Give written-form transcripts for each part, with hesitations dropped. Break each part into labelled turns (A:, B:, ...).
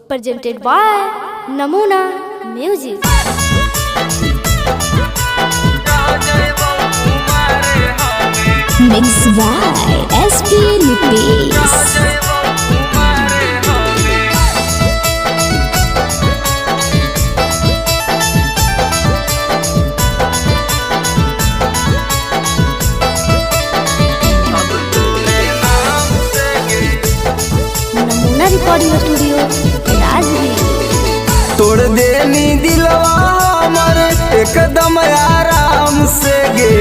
A: presented by Namuna Music.
B: Mixed by SP Nitesh.
A: नमूना recording studio Rajgir.
C: तोड़ देनी दिलवा हमर एकदम आराम से गे,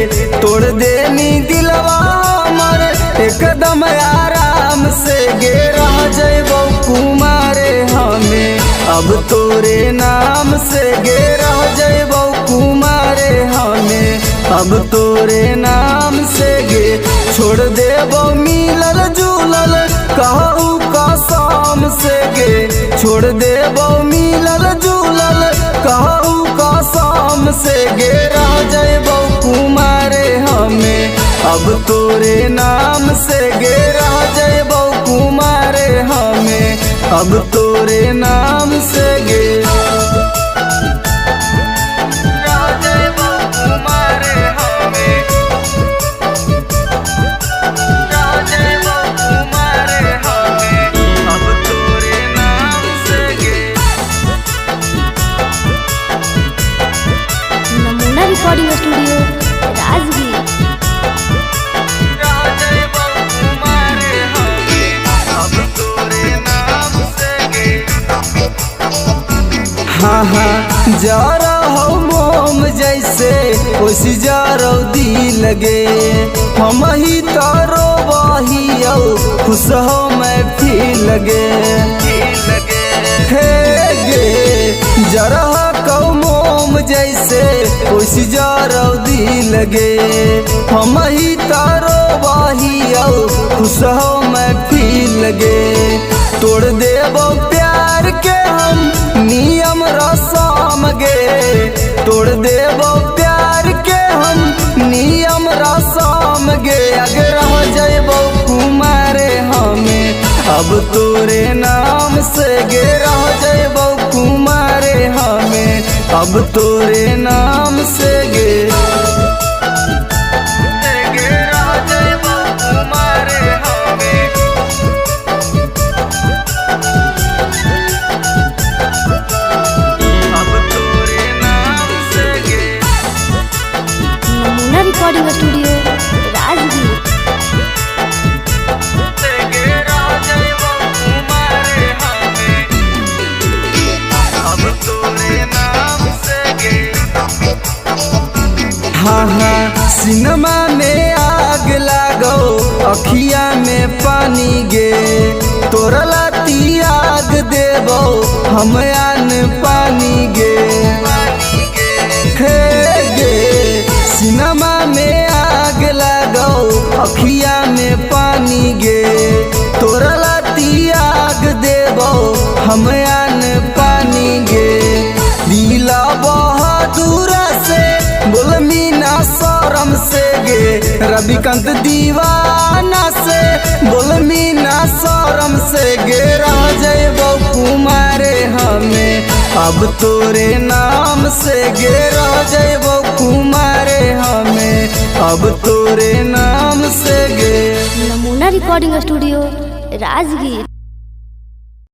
C: तोड़ देनी दिलवा हमर एकदम आराम से गे। रह जइबो कुमारे हमें अब तोरे नाम से गे, रह जइबो कुमारे हमें अब तोरे नाम से गे। छोड़ देबो मिलल जुलल कहू कसम से गे, छोड़ देबो मिलल जुलल कहू कसम से गे। रह जइबो कुमारे हमें अब तोरे नाम से गे, रह जइबो कुमारे हमें अब तोरे नाम से गे। रह जइबो कुमारे हमें, रह जइबो कुमारे हमें अब तोरे नाम से गे।
A: नमूना रिकॉर्डिंग स्टूडियो राजगीर।
C: रह जइबो कुमारे हमें अब तोरे नाम से गे। हाँ हाँ जरा हो मोम जैसे ओसी जरो दी लगे, हम ही तारो वही खुश हो मैं फील लगे। हे गे जरा कौ मोम जैसे ओसी जरो दी लगे, हम ही तारो वही खुश हो मैं फील लगे। तोड़ देबो प्यार के हम नियम रसम गे, तोड़ देबो प्यार के हम नियम रसम गे। अगर रह जइबो कुमारे हमें अब तोरे नाम से गे, रह जइबो कुमारे हमें अब तोरे नाम से गे। रह जइबो कुमारे हमें अब तोरे नाम से गे।
A: नमूना रिकॉर्डिंग स्टूडियो राजगीर।
C: रह जइबो कुमारे हमें अब तोरे नाम से गे। हाँ हाँ सिनेमा में आग लागो अखिया में पानी गे, तोरा लाती आग देबो हम आन पानी गे। हे गे सिनेमा में आग लागो अखिया में पानी गे, तोरा लाती आग देबो हम आन पानी गे। दिला बहादुर से बोल मीना शरम से गे, रविकांत दीवाना से बोल मीना शरम से गे। रह जइबो कुमारे हमें अब तोरे नाम से गे, रह जइबो कुमारे हमें अब तोरे नाम से गे।
A: नमूना रिकॉर्डिंग स्टूडियो राजगीर।